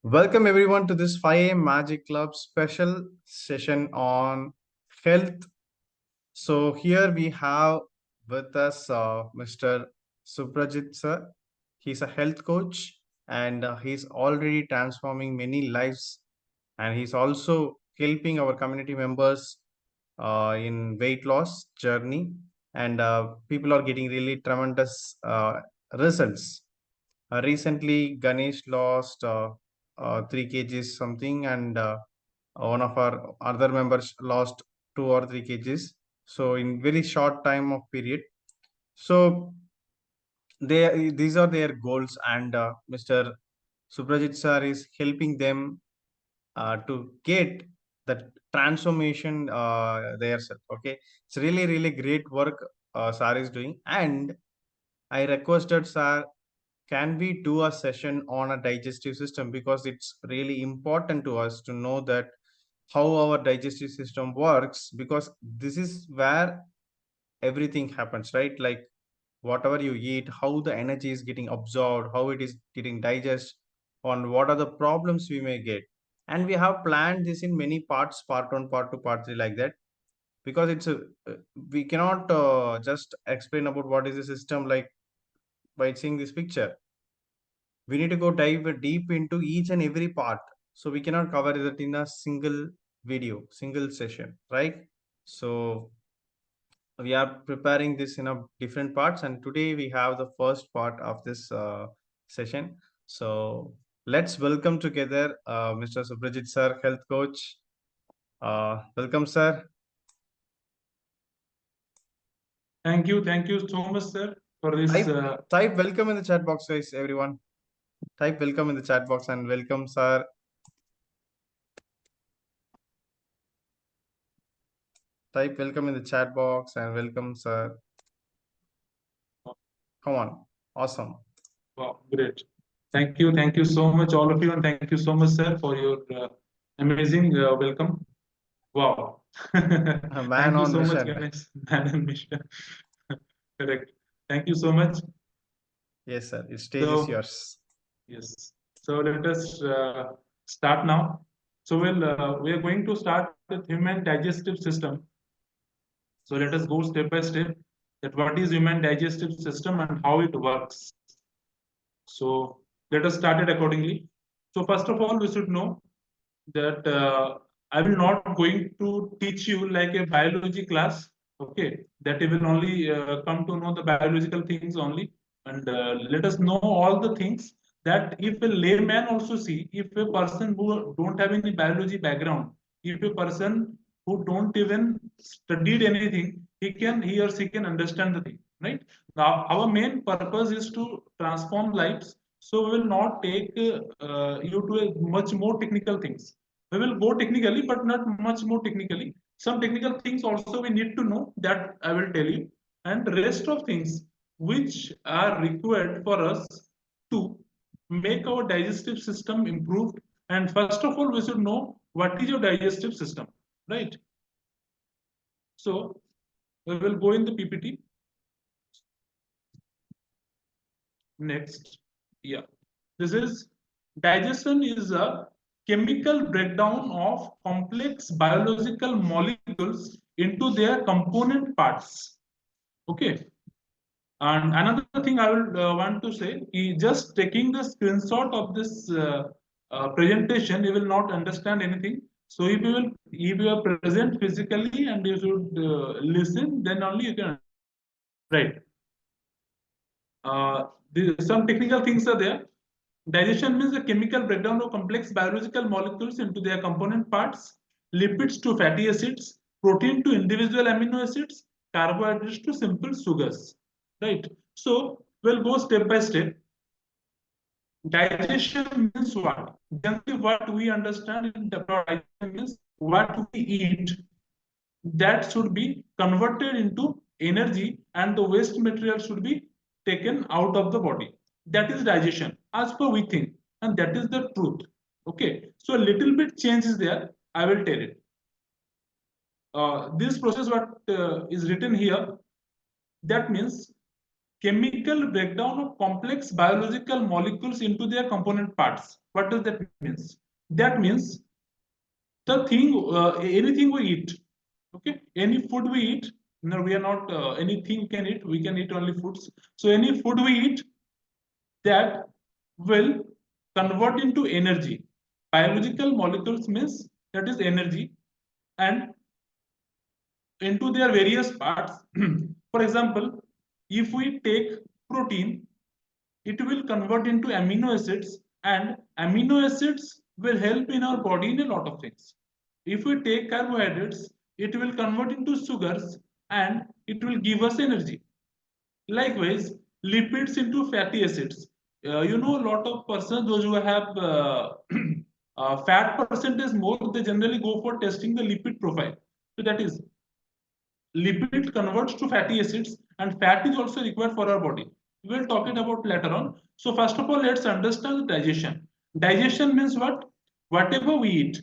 Welcome everyone to this 5 a.m. Magic Club special session on health. So here we have with us Mr. Subrajith sir. He's a health coach and he's already transforming many lives, and he's also helping our community members in weight loss journey, and people are getting really tremendous results. Recently, Ganesh lost 3 kgs something, and one of our other members lost 2 or 3 kgs. So in very short time of period. So these are their goals, and Mr. Subrajit sir is helping them to get the transformation there. Okay, it's really great work sir is doing, and I requested sir, can we do a session on a digestive system, because it's really important to us to know that how our digestive system works, because this is where everything happens, right? Like whatever you eat, how the energy is getting absorbed, how it is getting digested, on what are the problems we may get. And we have planned this in many parts, part 1, part 2, part 3, like that, because it's a we cannot just explain about what is the system like by seeing this picture. We need to go dive deep into each and every part, so we cannot cover that in a single video, single session, right? So we are preparing this in a different parts, and today we have the first part of this session. So let's welcome together Mr. Subrajit sir, health coach. Welcome sir. Thank you so much, sir, for this. Type welcome in the chat box, guys. Everyone type welcome in the chat box, and welcome sir. Type welcome in the chat box and welcome sir. Come on. Awesome. Wow, great. Thank you so much, all of you, and thank you so much, sir, for your amazing welcome. Wow. A man Thank you on so much, mission. Ganesh. Man and mission. Correct. Thank you so much. Yes, sir. The stage is So, yours. yes. So let us start now. So we are going to start with human digestive system. So let us go step by step that what is human digestive system and how it works. So let us start it accordingly. So first of all, we should know that I will not going to teach you like a biology class. Okay, that you will only come to know the biological things only, and let us know all the things that if a layman also see, if a person who don't have any biology background, if a person who don't even studied anything, he or she can understand the thing, right? Now our main purpose is to transform lives, so we will not take you to a much more technical things. We will go technically, but not much more technically. Some technical things also we need to know, that I will tell you, and the rest of things which are required for us to make our digestive system improved. And first of all, we should know what is your digestive system, right? So we will go in the PPT. Next, yeah, this is digestion is a chemical breakdown of complex biological molecules into their component parts. Okay, and another thing I will want to say is just taking the screenshot of this presentation, you will not understand anything. So if you are present physically and you should listen, then only you can. Right. Some technical things are there. Digestion means the chemical breakdown of complex biological molecules into their component parts, lipids to fatty acids, protein to individual amino acids, carbohydrates to simple sugars. Right. So we'll go step by step. Digestion means what? Generally, what we understand in digestion means what we eat, that should be converted into energy and the waste material should be taken out of the body. That is digestion as per we think, and that is the truth. Okay, so a little bit change is there, I will tell it. This process what is written here, that means chemical breakdown of complex biological molecules into their component parts. What does that mean? That means the thing, anything we eat, okay, any food we eat, no, we are not anything can eat, we can eat only foods. So any food we eat, that will convert into energy. Biological molecules means that is energy, and into their various parts. For example, if we take protein, it will convert into amino acids, and amino acids will help in our body in a lot of things. If we take carbohydrates, it will convert into sugars and it will give us energy. Likewise, lipids into fatty acids. You know, a lot of persons, those who have fat percentage more, they generally go for testing the lipid profile. So that is, lipid converts to fatty acids, and fat is also required for our body. We will talk it about later on. So first of all, let's understand digestion. Digestion means what? Whatever we eat,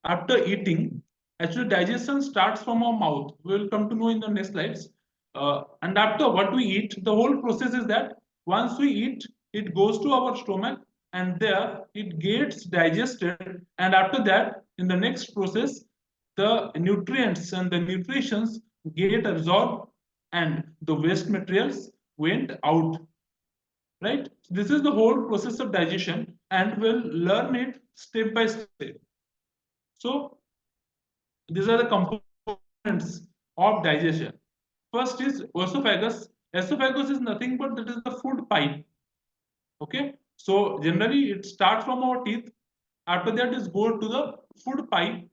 after eating, actually digestion starts from our mouth. We will come to know in the next slides. And after what we eat, the whole process is that once we eat, it goes to our stomach, and there it gets digested. And after that, in the next process, the nutrients and the nutritions get absorbed, and the waste materials went out. Right? This is the whole process of digestion, and we'll learn it step by step. So these are the components of digestion. First is esophagus. Esophagus is nothing but that is the food pipe. Okay. So generally it starts from our teeth. After that is go to the food pipe,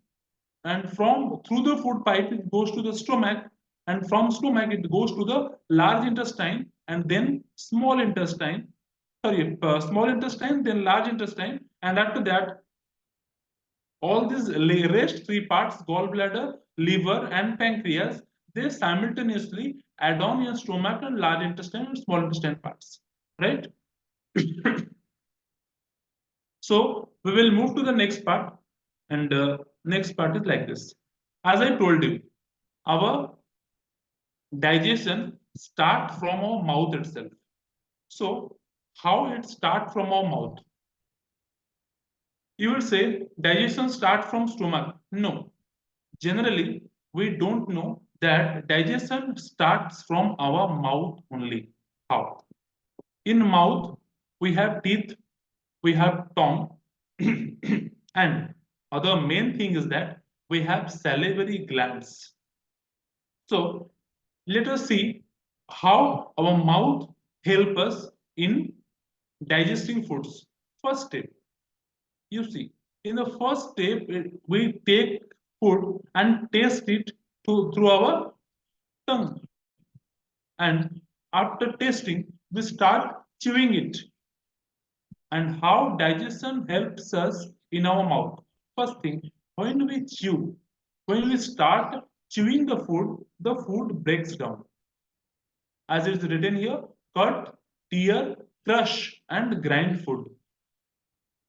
and from through the food pipe it goes to the stomach, and from stomach it goes to the large intestine, and then small intestine. Sorry, small intestine, then large intestine, and after that all these rest three parts, gallbladder, liver, and pancreas, they simultaneously add on your stomach and large intestine and small intestine parts. Right? So we will move to the next part, and next part is like this. As I told you, our digestion start from our mouth itself. So how it start from our mouth? You will say digestion start from stomach. No, generally we don't know that digestion starts from our mouth only. How? In mouth we have teeth, we have tongue, and other main thing is that we have salivary glands. So let us see how our mouth help us in digesting foods. First step, you see, in the first step, we take food and taste it through our tongue. And after tasting, we start chewing it. And how digestion helps us in our mouth. First thing, when we chew, when we start chewing the food breaks down. As it is written here, cut, tear, crush, and grind food.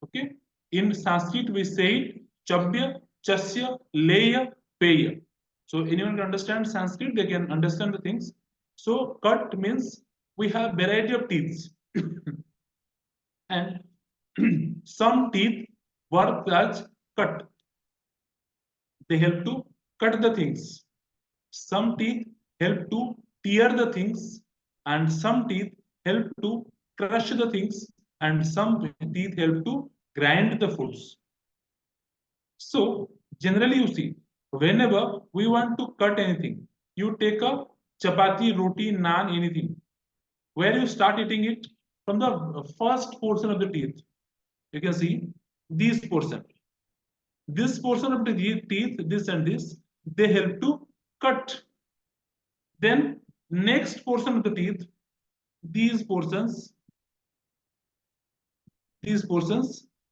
Okay. In Sanskrit, we say chabya, chasya, leya, peya. So anyone can understand Sanskrit, they can understand the things. So cut means we have variety of teeth. And some teeth work as cut. They help to cut the things. Some teeth help to tear the things, and some teeth help to crush the things, and some teeth help to grind the foods. So generally you see, whenever we want to cut anything, you take a chapati, roti, naan, anything. Where you start eating it? From the first portion of the teeth. You can see this portion. This portion of the teeth, this and this, they help to cut. Then next portion of the teeth, these portions,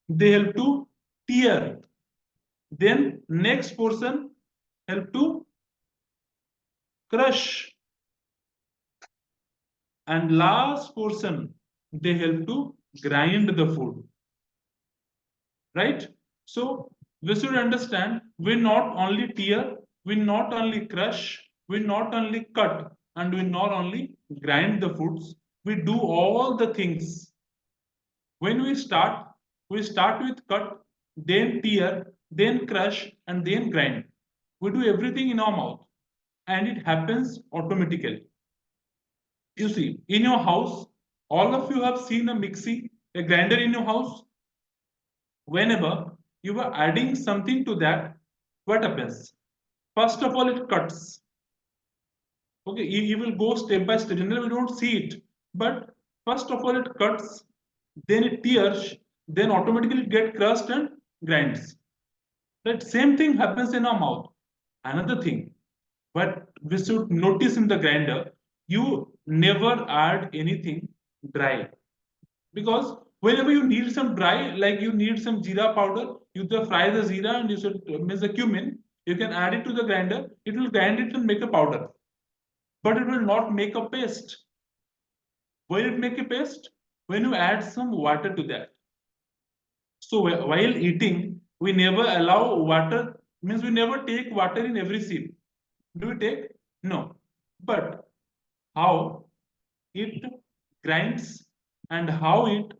they help to tear. Then next portion help to crush. And last portion, they help to grind the food. Right? So we should understand, we not only tear, we not only crush, we not only cut, and we not only grind the foods, we do all the things. When we start with cut, then tear, then crush, and then grind. We do everything in our mouth, and it happens automatically. You see, in your house, all of you have seen a mixie, a grinder in your house. Whenever you are adding something to that, what happens? First of all, it cuts. Okay, you will go step by step. Generally, we don't see it, but first of all, it cuts, then it tears, then automatically it get crushed and grinds. That same thing happens in our mouth. Another thing, but we should notice in the grinder, you never add anything dry, because whenever you need some dry, like you need some jeera powder, you just fry the jeera and you should mix the cumin. You can add it to the grinder. It will grind it and make a powder, but it will not make a paste. When it make a paste, when you add some water to that. So while eating, we never allow water. Means we never take water in every sip. Do we take? No. But how it grinds and how it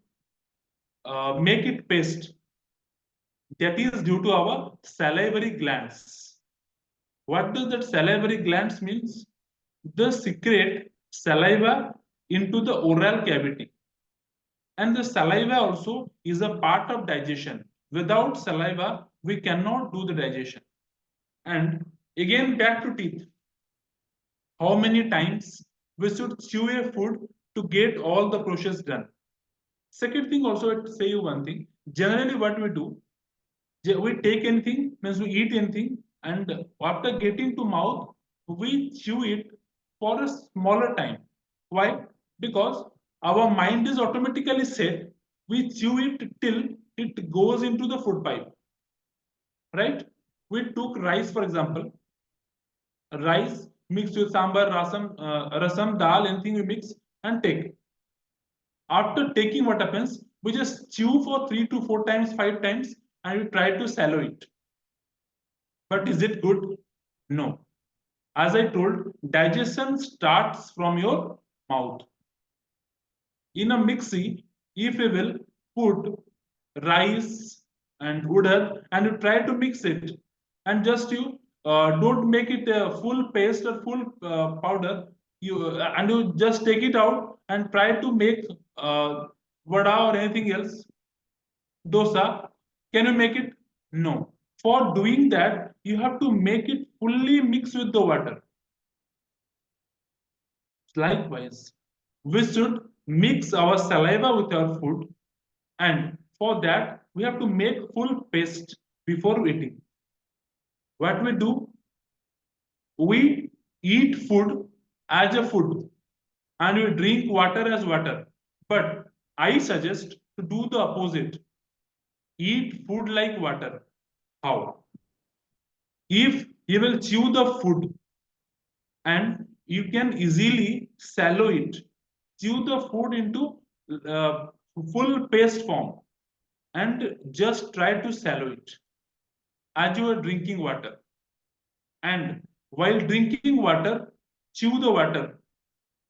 make it paste, that is due to our salivary glands. What does that salivary glands means? The secrete saliva into the oral cavity. And the saliva also is a part of digestion. Without saliva, we cannot do the digestion. And again, back to teeth. How many times we should chew a food to get all the process done? Second thing, also, I say you one thing. Generally, what we do, we take anything, means we eat anything, and after getting to mouth, we chew it for a smaller time. Why? Because our mind is automatically set. We chew it till it goes into the food pipe. Right? We took rice, for example. Rice mixed with sambar, rasam, dal, anything we mix and take. After taking, what happens? We just chew for 3 to 4 times, 5 times, and we try to swallow it. But is it good? No. As I told, digestion starts from your mouth. In a mixie, if you will put rice and udad and you try to mix it, and just you don't make it a full paste or full powder, and you just take it out and try to make vada or anything else, dosa, can you make it? No. For doing that, you have to make it fully mix with the water. Likewise, we should mix our saliva with our food, and for that, we have to make full paste before eating. What we do, we eat food as a food and we drink water as water. But I suggest to do the opposite. Eat food like water. How? If you will chew the food and you can easily swallow it, chew the food into uh, full paste form and just try to swallow it as you are drinking water. And while drinking water, chew the water.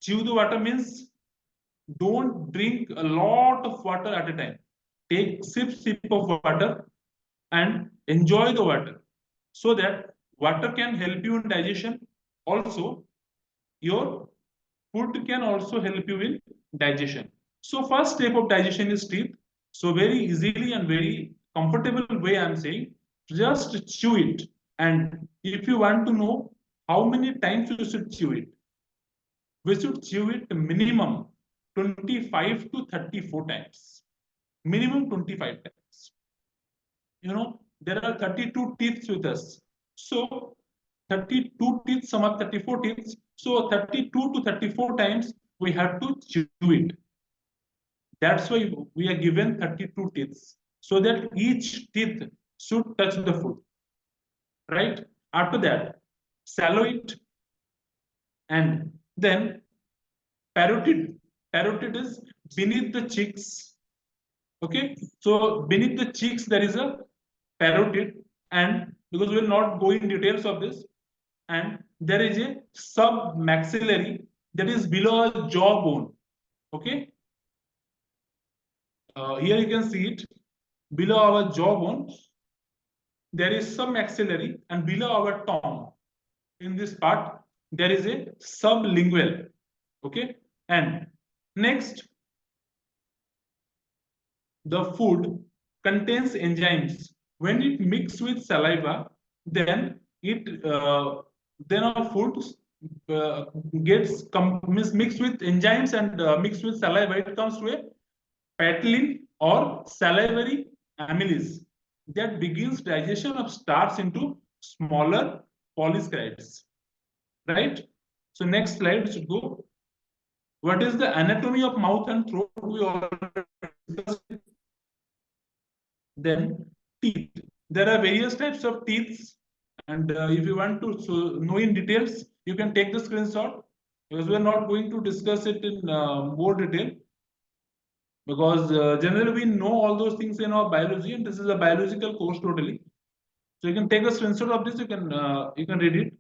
Chew the water means don't drink a lot of water at a time. Take sip of water and enjoy the water, so that water can help you in digestion. Also, your food can also help you in digestion. So first step of digestion is teeth. So very easily and very comfortable way I'm saying, just chew it. And if you want to know how many times you should chew it, we should chew it minimum 25 to 34 times. Minimum 25 times. You know, there are 32 teeth with us. So 32 teeth, some are 34 teeth. So 32 to 34 times we have to chew it. That's why we are given 32 teeth, so that each teeth should touch the food. Right? After that, swallow it, and then parotid. Parotid is beneath the cheeks. Okay, so beneath the cheeks there is a parotid, and because we will not go in details of this, and there is a submaxillary that is below a jawbone. Okay. Here you can see it. Below our jawbone, there is some maxillary, and below our tongue, in this part, there is a sublingual. Okay. And next, the food contains enzymes. When it mixes with saliva, then then our food uh, gets mixed with enzymes and mixed with saliva. It comes to a petalin or salivary amylase that begins digestion of starch into smaller polysaccharides. Right. So next slide should go. What is the anatomy of mouth and throat? We already discussed. Then teeth. There are various types of teeth, and if you want to know in details, you can take the screenshot, because we are not going to discuss it in more detail, because generally we know all those things in our biology, and this is a biological course totally. So you can take a screenshot of this. You can read it.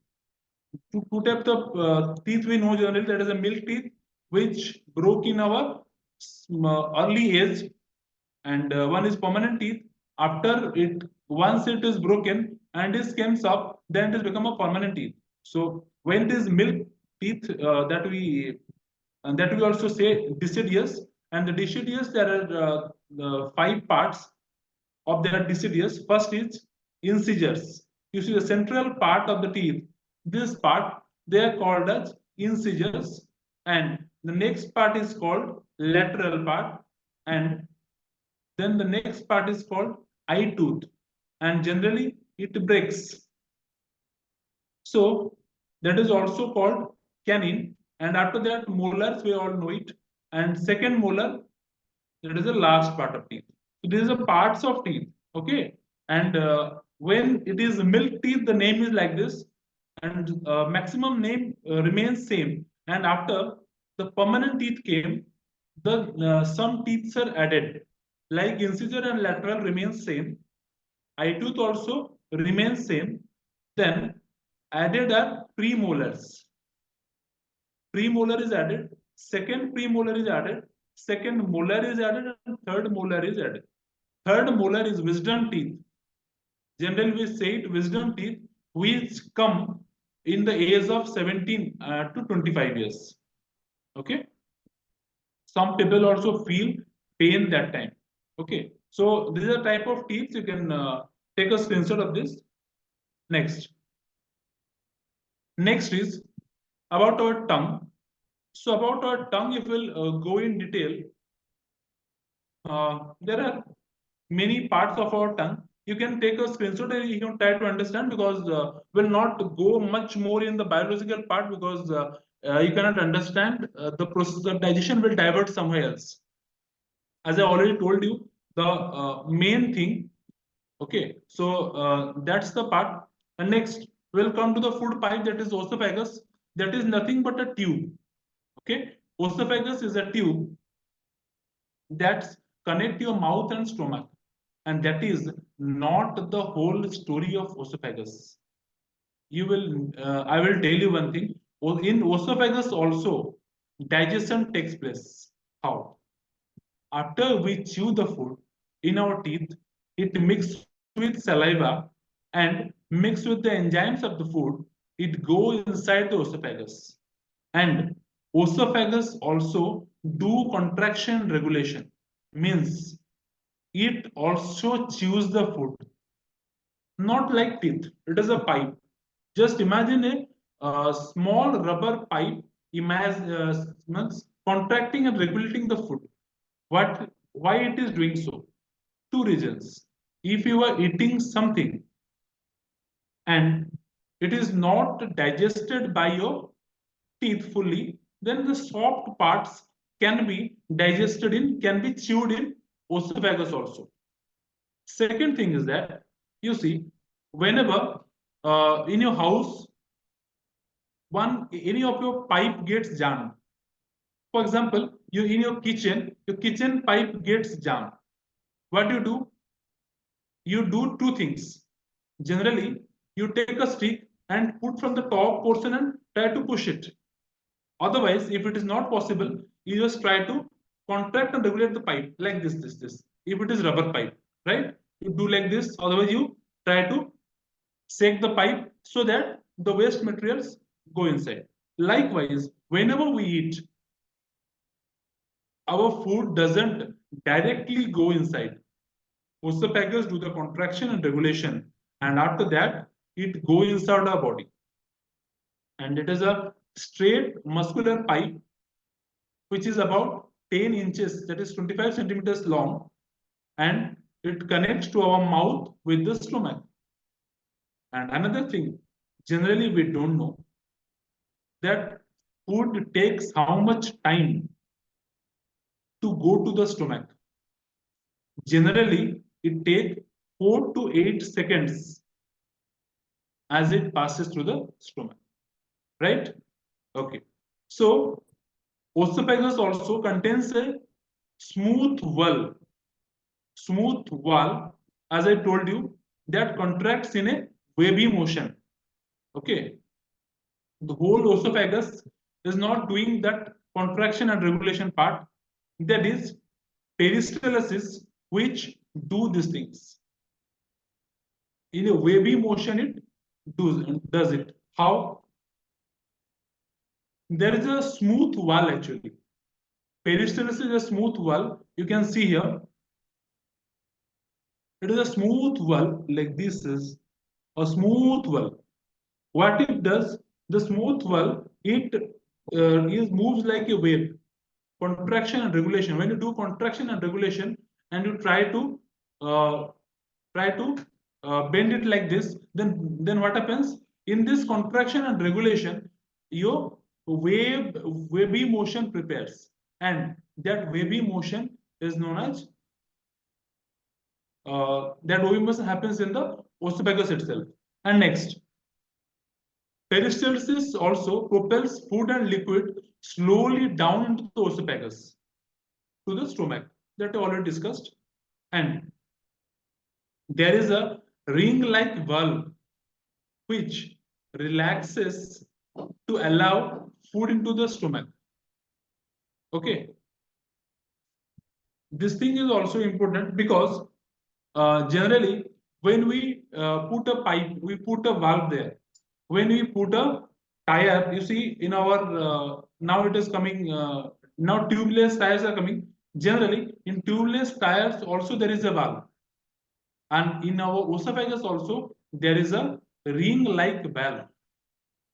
Two types of teeth we know generally. That is a milk teeth, which broke in our early age, and one is permanent teeth. After it, once it is broken and it comes up, then it has become a permanent teeth. So when it is milk teeth, that we also say deciduous, and the deciduous, there are five parts of their deciduous. First is incisors. You see the central part of the teeth. This part they are called as incisors, and the next part is called lateral part, and then the next part is called eye tooth, and generally it breaks. So that is also called canine. And after that, molars, we all know it. And second molar, that is the last part of teeth. So these are parts of teeth. Okay. And when it is milk teeth, the name is like this, and maximum name remains same. And after the permanent teeth came, the some teeth are added, like incisor and lateral remains same. Eye tooth also remains same. Then added are premolars. Premolar is added. Second premolar is added. Second molar is added, and third molar is added. Third molar is wisdom teeth. Generally, we say it wisdom teeth, which come in the age of 17 to 25 years. Okay. Some people also feel pain that time. Okay. So these are type of teeth. You can take a screenshot of this. Next. Next is about our tongue. So about our tongue, if we'll go in detail, there are many parts of our tongue. You can take a screenshot and you can try to understand, because we'll not go much more in the biological part, because you cannot understand the process of digestion will divert somewhere else. As I already told you, the main thing. Okay, so that's the part. And next, we'll come to the food pipe, that is esophagus. That is nothing but a tube. Okay, esophagus is a tube that connect your mouth and stomach, and that is not the whole story of esophagus. You will, I will tell you one thing. In esophagus also, digestion takes place. How? After we chew the food in our teeth, it mixes with saliva and mixed with the enzymes of the food. It goes inside the esophagus, and esophagus also do contraction regulation. Means it also chews the food, not like teeth. It is a pipe. Just imagine a small rubber pipe. Imagine contracting and regulating the food. What? Why it is doing so? Two reasons. If you are eating something and it is not digested by your teeth fully, then the soft parts can be digested in, can be chewed in esophagus also. Second thing is that, you see, whenever in your house, any of your pipe gets jammed. For example, you in your kitchen pipe gets jammed. What do? You do two things. Generally, you take a stick and put from the top portion and try to push it. Otherwise, if it is not possible, you just try to contract and regulate the pipe like this. If it is rubber pipe, right? You do like this, otherwise you try to shake the pipe so that the waste materials go inside. Likewise, whenever we eat, our food doesn't directly go inside. Esophagus do the contraction and regulation, and after that, it go inside our body. And it is a straight muscular pipe which is about 10 inches, that is 25 centimeters long, and it connects to our mouth with the stomach. And another thing, generally we don't know that food takes how much time to go to the stomach. Generally, it takes 4 to 8 seconds as it passes through the stomach, right? Okay. So, esophagus also contains a smooth wall. Smooth wall, as I told you, that contracts in a wavy motion. Okay. The whole esophagus is not doing that contraction and regulation part. That is peristalsis, which do these things. In a wavy motion, it does it. How? There is a smooth wall actually. Peristalsis is a smooth wall. You can see here. It is a smooth wall, like this is a smooth wall. What it does, the smooth wall, it moves like a wave. Contraction and regulation. When you do contraction and regulation, and you try to uh, bend it like this, then what happens? In this contraction and regulation, your wavy motion prepares, and that wavy motion is known as that wavy motion happens in the esophagus itself. And next, peristalsis also propels food and liquid slowly down into the esophagus to the stomach, that I already discussed. And there is a ring-like valve which relaxes to allow food into the stomach. Okay. This thing is also important because generally when we put a pipe, we put a valve there. When we put a tire, you see in our now it is coming, now tubeless tires are coming. Generally in tubeless tires also there is a valve. And in our esophagus also there is a ring-like valve.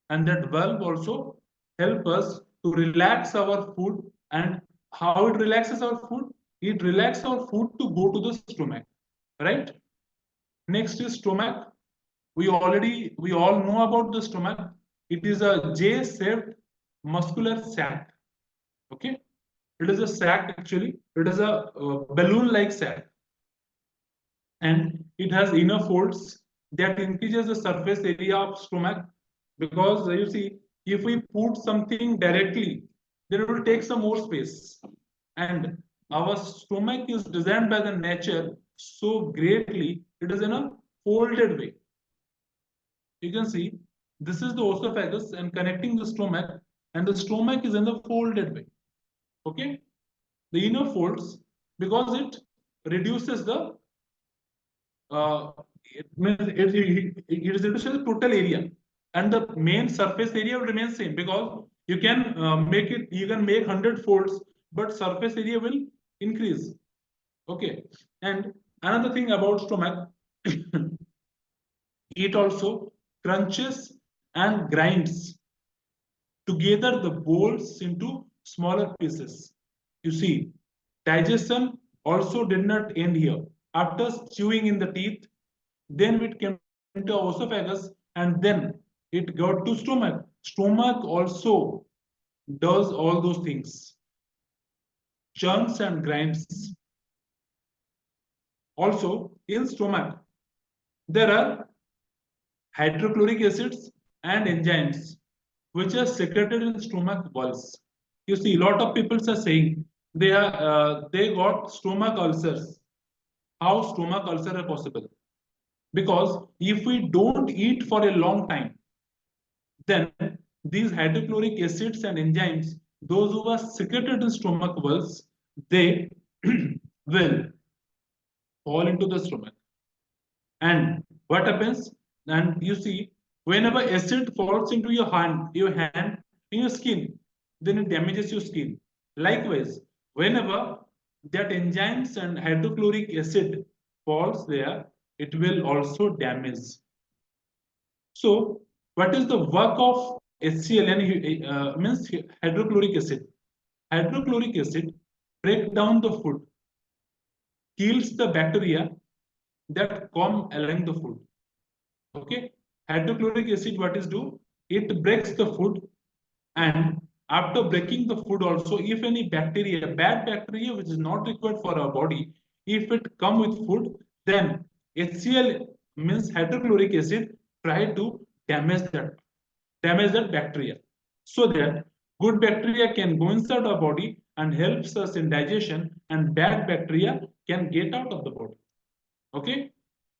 And that valve also help us to relax our food. And how it relaxes our food? It relaxes our food to go to the stomach, right? Next is stomach. We all know about the stomach. It is a J-shaped muscular sac. Okay, it is a sac actually. It is a balloon-like sac, and it has inner folds that increases the surface area of stomach, because you see, if we put something directly, then it will take some more space. And our stomach is designed by the nature so greatly, it is in a folded way. You can see this is the esophagus and connecting the stomach, and the stomach is in the folded way. Okay, the inner folds, because it reduces the it reduces the total area, and the main surface area will remain same, because you can make 100 folds, but surface area will increase. Okay, and another thing about stomach, it also crunches and grinds together the bolts into smaller pieces. You see, digestion also did not end here. After chewing in the teeth, then it came to esophagus, and then it got to stomach. Stomach also does all those things, churns and grinds. Also, in stomach, there are hydrochloric acids and enzymes which are secreted in stomach walls. You see, a lot of people are saying they got stomach ulcers. How stomach ulcer are possible? Because if we don't eat for a long time, then these hydrochloric acids and enzymes those who are secreted in stomach walls, they will fall into the stomach. And what happens? And you see, whenever acid falls into your hand, in your skin, then it damages your skin. Likewise, whenever that enzymes and hydrochloric acid falls there, it will also damage. So, what is the work of HCl and means hydrochloric acid? Hydrochloric acid break down the food, kills the bacteria that come along the food. Okay, hydrochloric acid what is do? It breaks the food, and after breaking the food also, if any bacteria, bad bacteria which is not required for our body, if it come with food, then HCl means hydrochloric acid try to damage that bacteria, so that good bacteria can go inside our body and helps us in digestion, and bad bacteria can get out of the body. Okay,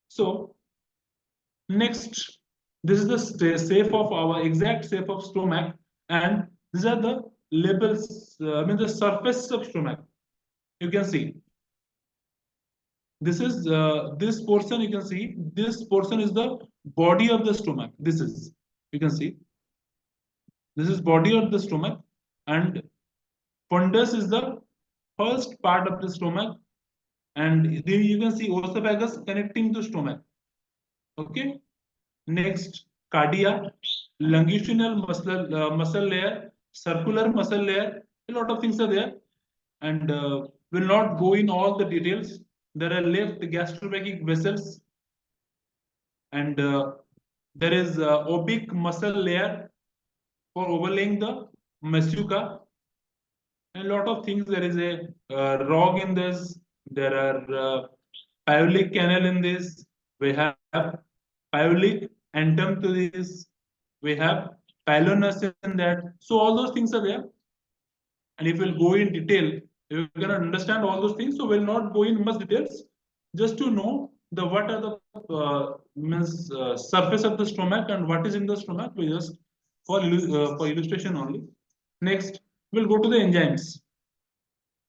so next, this is the shape of our exact shape of stomach, and these are the labels, I mean the surface of stomach. You can see this is this portion. You can see this portion is the body of the stomach. This is, you can see, this is body of the stomach, and fundus is the first part of the stomach, and then you can see esophagus connecting to stomach. Okay. Next, cardia, longitudinal muscle layer, circular muscle layer. A lot of things are there, and will not go in all the details. There are left gastrobacchic vessels, and there is oblique muscle layer for overlaying the mesuca. A lot of things. There is a rog in this. There are pyolic canal in this. We have pyolic anthem to this. We have pylonus in that. So all those things are there. And if we'll go in detail, you're gonna understand all those things. So we'll not go in much details. Just to know the what are the surface of the stomach and what is in the stomach. We just for illustration only. Next, we'll go to the enzymes.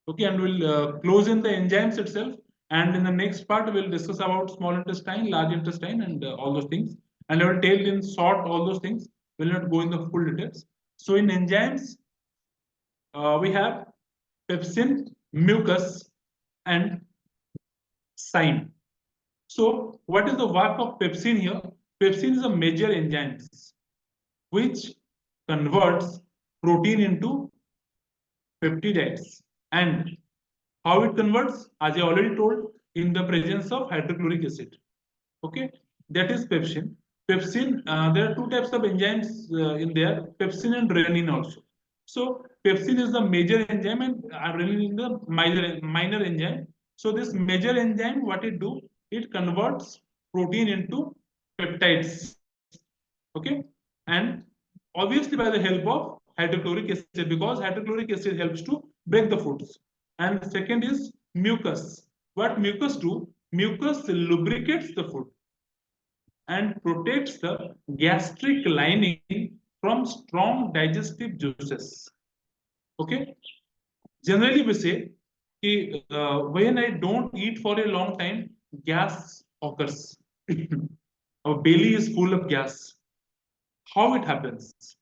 Okay, and we'll close in the enzymes itself. And in the next part, we'll discuss about small intestine, large intestine, and all those things. And I will tell in short all those things. We'll not go in the full details. So in enzymes, we have pepsin, mucus, and chyme. So what is the work of pepsin here? Pepsin is a major enzyme which converts protein into peptides. And how it converts, as I already told, in the presence of hydrochloric acid. Okay, that is pepsin. Pepsin, there are two types of enzymes in there, pepsin and renin also. So pepsin is the major enzyme and renin is the minor enzyme. So this major enzyme, what it do? It converts protein into peptides. Okay, and obviously by the help of hydrochloric acid, because hydrochloric acid helps to break the foods. And second is mucus. What mucus do? Mucus lubricates the food and protects the gastric lining from strong digestive juices. Okay. Generally, we say when I don't eat for a long time, gas occurs. Our belly is full of gas. How it happens?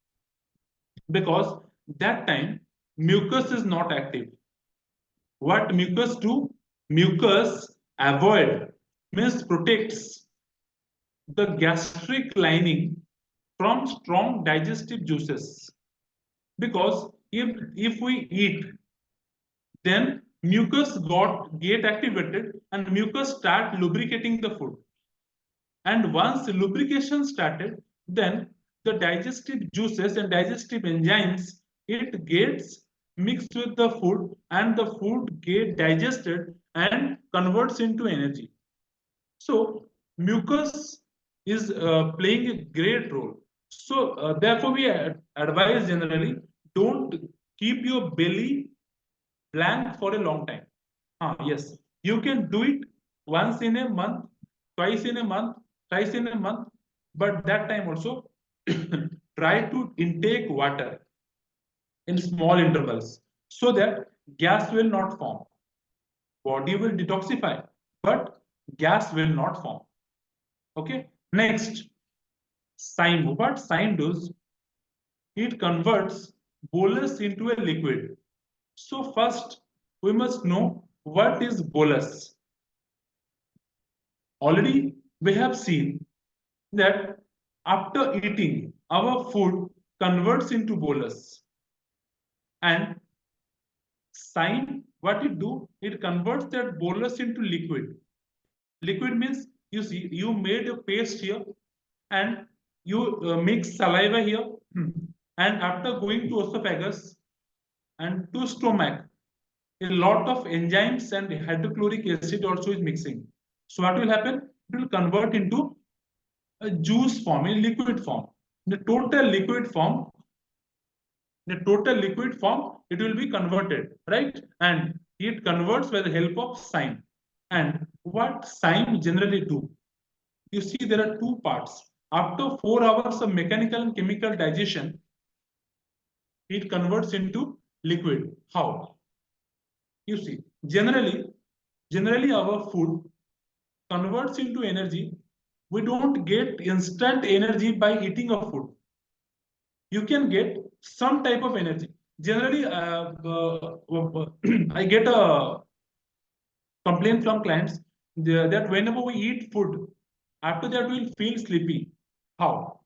Because that time mucus is not active. What mucus do? Mucus avoid, means protects the gastric lining from strong digestive juices. Because if we eat, then mucus get activated and mucus start lubricating the food. And once lubrication started, then the digestive juices and digestive enzymes, it gets mixed with the food, and the food get digested and converts into energy. So mucus is playing a great role. So therefore we advise generally, don't keep your belly blank for a long time. Yes, you can do it once in a month, twice in a month, thrice in a month, but that time also try to intake water. in small intervals so that gas will not form. Body will detoxify, but gas will not form. Okay. Next, chyme. What chyme does? It converts bolus into a liquid. So first, we must know what is bolus. Already, we have seen that after eating, our food converts into bolus. And chyme, what it do? It converts that bolus into liquid. Liquid means, you see, you made a paste here and you mix saliva here. And after going to esophagus and to stomach, a lot of enzymes and hydrochloric acid also is mixing. So what will happen? It will convert into a juice form, in liquid form. The total liquid form, it will be converted, right? And it converts by the help of chyme. And what chyme generally do? You see, there are two parts. After 4 hours of mechanical and chemical digestion, it converts into liquid. How? You see, generally our food converts into energy. We don't get instant energy by eating a food. You can get some type of energy. Generally, I get a complaint from clients that whenever we eat food, after that we'll feel sleepy. How?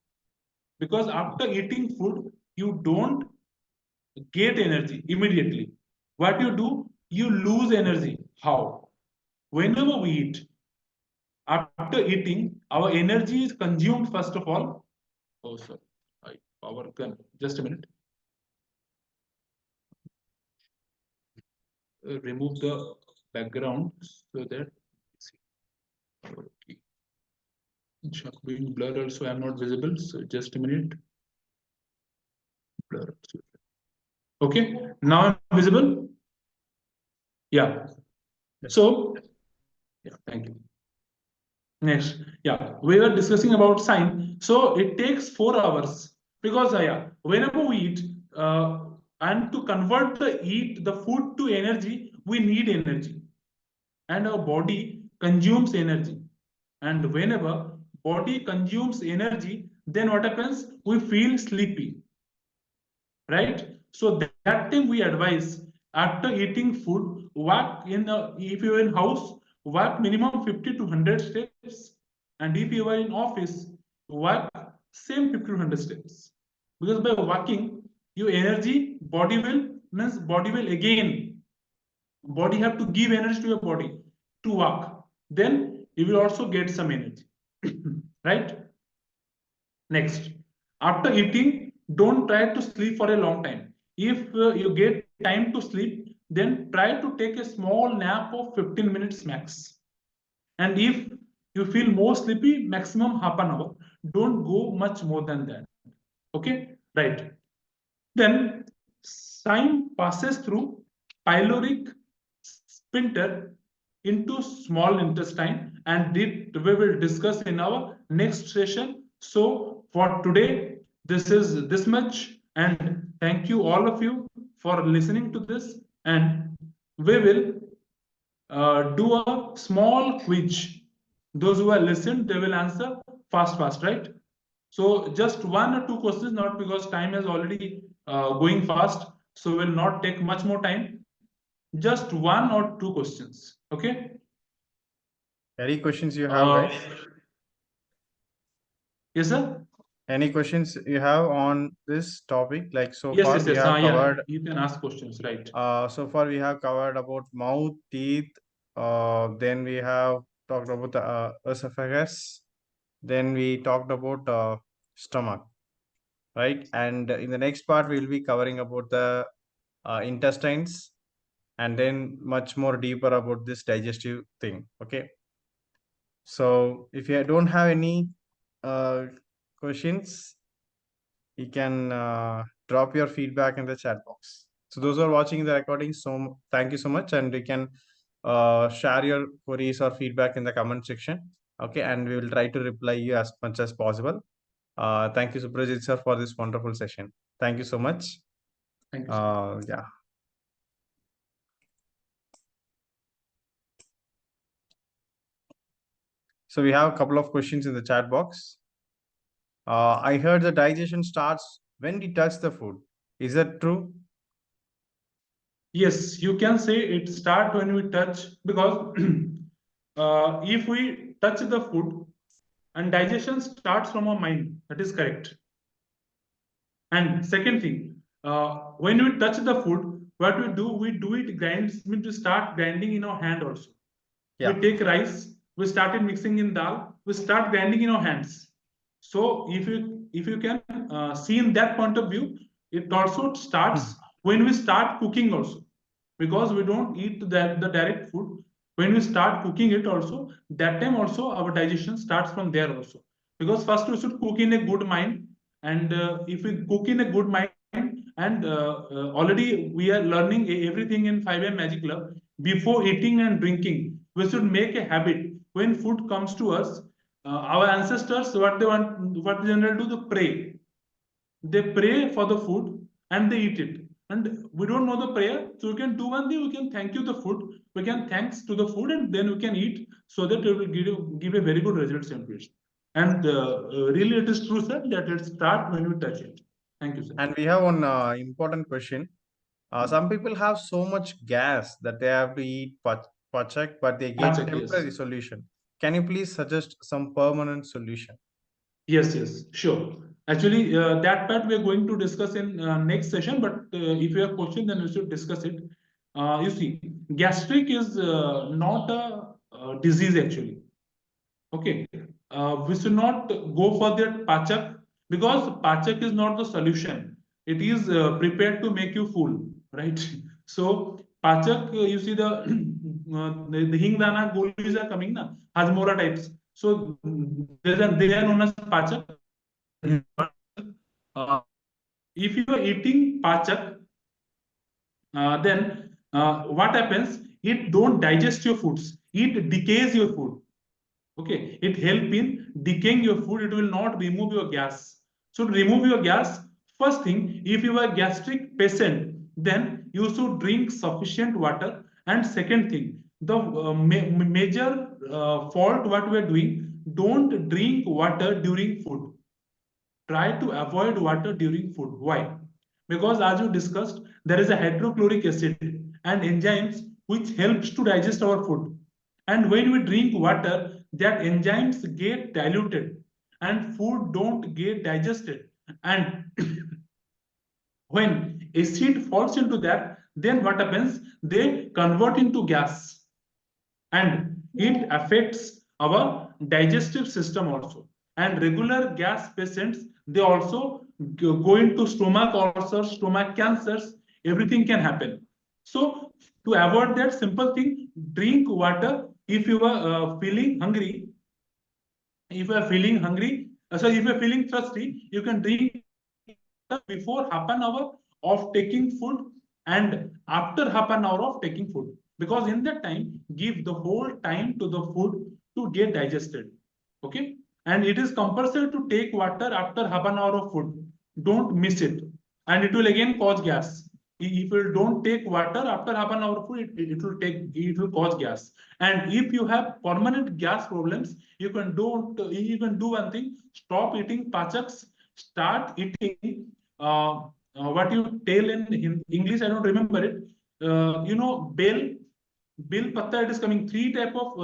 Because after eating food, you don't get energy immediately. What you do, you lose energy. How? Whenever we eat, after eating, our energy is consumed first of all. Oh, sorry, power gun. Just a minute. Remove the background so that it's being blurred also. I'm not visible. So just a minute. Blur. Okay, now I'm visible. Yeah. So, yeah, thank you. Next, yeah, we were discussing about chyme. So it takes 4 hours because yeah, whenever we eat, and to convert the food to energy, we need energy, and our body consumes energy. And whenever body consumes energy, then what happens? We feel sleepy, right? So that time we advise after eating food, walk in if you're in house, walk minimum 50 to 100 steps, and if you are in office, walk same 50 to 100 steps. Because by walking, your energy body will means body will again body have to give energy to your body to walk. Then you will also get some energy, right? Next, after eating, don't try to sleep for a long time. If you get time to sleep, then try to take a small nap of 15 minutes max. And if you feel more sleepy, maximum half an hour. Don't go much more than that. Okay, right. Then chyme passes through pyloric sphincter into small intestine, and we will discuss in our next session. So for today, this is this much, and thank you all of you for listening to this, and we will do a small quiz. Those who are listened, they will answer fast, right? So just one or two questions, not because time is already going fast, so will not take much more time. Just one or two questions. Okay. Any questions you have, guys? Yes, sir. Any questions you have on this topic? Like so Yes, far yes, we yes. have Yeah. covered. You can ask questions, right? So far we have covered about mouth, teeth. Then we have talked about the esophagus. Then we talked about stomach, right? And in the next part we'll be covering about the intestines, and then much more deeper about this digestive thing. Okay. So if you don't have any uh, questions, you can drop your feedback in the chat box. So those who are watching the recording, so thank you so much, and you can share your queries or feedback in the comment section. Okay, and we will try to reply you as much as possible. Thank you, Subrajit sir, for this wonderful session. Thank you so much. Thank you, sir. Yeah. So we have a couple of questions in the chat box. I heard the digestion starts when we touch the food. Is that true? Yes, you can say it start when we touch, because if we touch the food, and digestion starts from our mind. That is correct. And second thing, when we touch the food, what we do it grinds, mean to start grinding in our hand also. We Yeah. take rice, we started mixing in dal, we start grinding in our hands. So if you can see in that point of view, it also starts when we start cooking also, because we don't eat the direct food. When we start cooking it also, that time also our digestion starts from there also. Because first we should cook in a good mind, and if we cook in a good mind, and already we are learning everything in 5am Magic Club. Before eating and drinking, we should make a habit. When food comes to us, our ancestors, what they generally do, they pray for the food and they eat it. And we don't know the prayer, so we can do one thing: we can thank you the food, we can thanks to the food, and then we can eat, so that it will give a very good results in fish. And really, it is true, sir, that it start when we touch it. Thank you, sir. And we have one important question. Some people have so much gas that they have to eat pachak, but they get Pachak, yes. temporary solution. Can you please suggest some permanent solution? Yes, yes, sure. Actually, that part we are going to discuss in next session. But if you have question, then we should discuss it. You see, gastric is not a disease actually. Okay, we should not go for that pachak, because pachak is not the solution. It is prepared to make you full, right? So pachak, you see the the hingdana golis are coming na, hajmora types. So they are known as pachak. Uh, if you are eating pachak, then what happens? It don't digest your foods. It decays your food. Okay, it help in decaying your food. It will not remove your gas. So to remove your gas, first thing, if you are gastric patient, then you should drink sufficient water. And second thing, the major fault what we are doing, don't drink water during food. Try to avoid water during food. Why? Because as you discussed, there is a hydrochloric acid and enzymes which helps to digest our food. And when we drink water, that enzymes get diluted and food don't get digested. And when acid falls into that, then what happens? They convert into gas, and it affects our digestive system also. And regular gas patients, they also go into stomach ulcers, stomach cancers, everything can happen. So to avoid that, simple thing, drink water. If you are feeling hungry, if you are feeling hungry, so if you are feeling thirsty, you can drink before half an hour of taking food and after half an hour of taking food, because in that time give the whole time to the food to get digested. Okay, and it is compulsory to take water after half an hour of food. Don't miss it, and it will again cause gas. If you don't take water after half an hour of food, it will cause gas. And if you have permanent gas problems, you can do one thing: stop eating pachaks, start eating what you tell in English, I don't remember it. Bell patta. It is coming three type of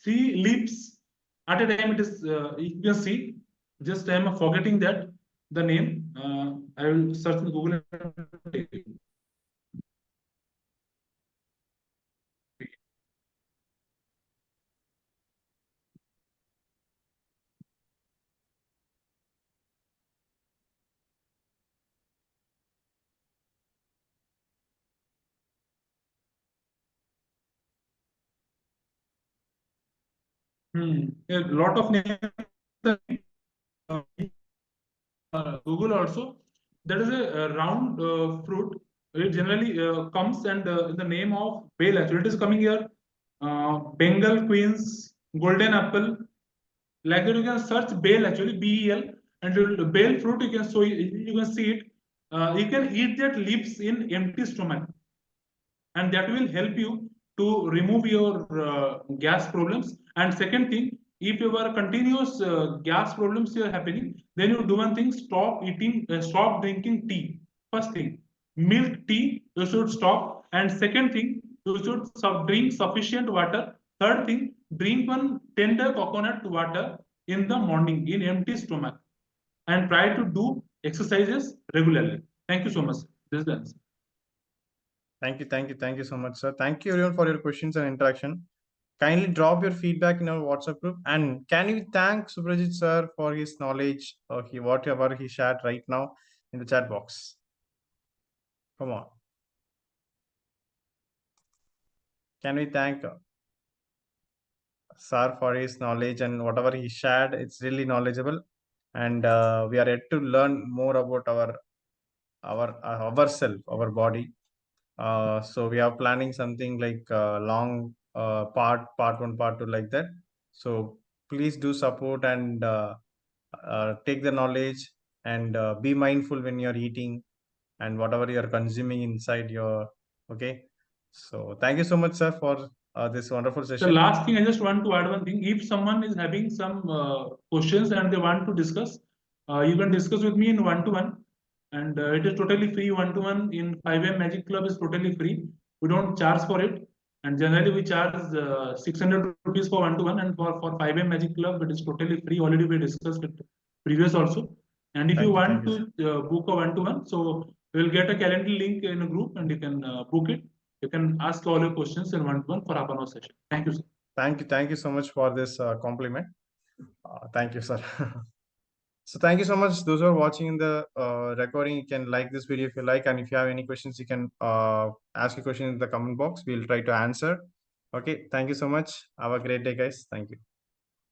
three leaves at a time. It is you can see. Just I am forgetting that the name. I will search in Google. A lot of names. Google also. There is a round fruit. It generally comes and in the name of bale. Actually, it is coming here. Bengal queens, golden apple. Like that, you can search bale actually, BEL, and bale fruit. You can see it. you can eat that leaves in empty stomach, and that will help you to remove your gas problems. And second thing, if your continuous gas problems are happening, then you do one thing: stop drinking tea. First thing, milk tea you should stop, and second thing, you should drink sufficient water. Third thing, drink one tender coconut water in the morning in empty stomach, and try to do exercises regularly. Thank you so much. This is the answer. Thank you so much, sir. Thank you everyone for your questions and interaction. Kindly drop your feedback in our WhatsApp group. And can you thank Subrajit sir for his knowledge or whatever he shared right now in the chat box? Come on. Can we thank sir for his knowledge and whatever he shared? It's really knowledgeable, and we are yet to learn more about ourself, our body. So we are planning something like long part one, part two, like that. So please do support and take the knowledge, and be mindful when you're eating and whatever you're consuming inside your. Okay. So thank you so much, sir, for this wonderful The session. last thing I just want to add one thing. If someone is having some questions and they want to discuss, you can discuss with me in one-to-one, and it is totally free. One-to-one in 5M Magic Club is totally free. We don't charge for it, and generally we charge 600 rupees for one-to-one, and for 5M Magic Club it is totally free. Already we discussed it previous also. And if you Thank want you, to book a one-to-one, so we'll get a calendar link in a group, and you can book it. You can ask all your questions in one-to-one for half an hour session. Thank you, sir. thank you so much for this compliment. Thank you, sir. So thank you so much. Those who are watching in the recording, you can like this video if you like, and if you have any questions, you can ask a question in the comment box. We'll try to answer. Okay. Thank you so much. Have a great day, guys. Thank you.